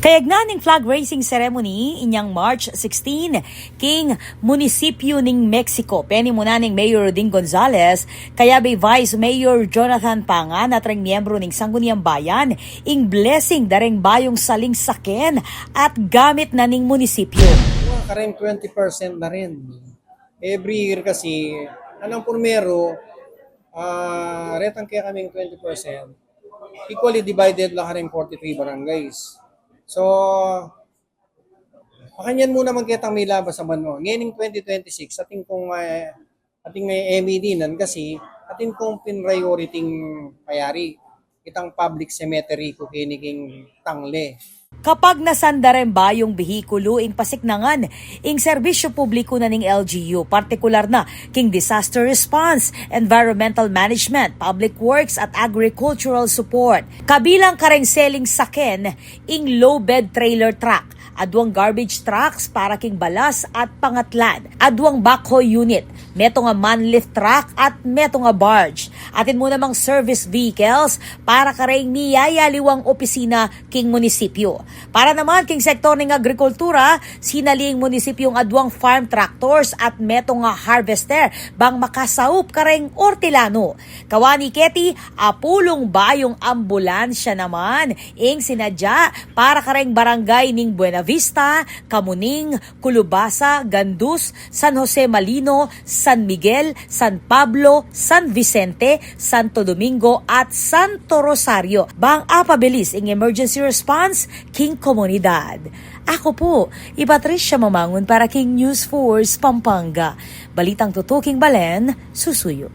Kayagnaning flag raising ceremony inyang March 16 king munisipyo ning Mexico. Peni muna ning Mayor Roding Gonzales, kaya by Vice Mayor Jonathan Pangan at ring miyembro ning Sangguniang Bayan, ing blessing dareng bayong saling saken at gamit na ning munisipyo. Kareng 20% na rin. Every year kasi, anong purmero, retang kaya kaming 20%, equally divided lang kareng 43 barangays. So, pakanyan muna magkitang may labas sa banmo. Ngayon 2026, ating may MED nan kasi, ating kong pinrioriting payari. Itang public cemetery ko kiniking tangle. Kapag nasandaren ba yung behikulo ing pasiknangan, ing serbisyo publiko na ning LGU, partikular na king disaster response, environmental management, public works at agricultural support. Kabilang kareng selling saken ing low bed trailer truck, adwang garbage trucks para king balas at pangatlan, adwang backhoe unit, meto nga manlift truck at meto nga barge. Atin mo namang service vehicles para kareng niyayaliwang opisina king munisipyo. Para naman king sektor ng agrikultura, sinaling munisipyong adwang farm tractors at meto nga harvester bang makasaup kareng ortilano. Kawani keti, apulong bayong ambulansya naman ing sinadya para kareng barangay ning Buena Vista, Kamuning, Culubasa, Gandus, San Jose Malino, San Miguel, San Pablo, San Vicente, Santo Domingo at Santo Rosario bang apabilis ing emergency response king komunidad. Ako po, Patricia Mamangon para King News Force Pampanga. Balitang tutuking Balen, susuyo.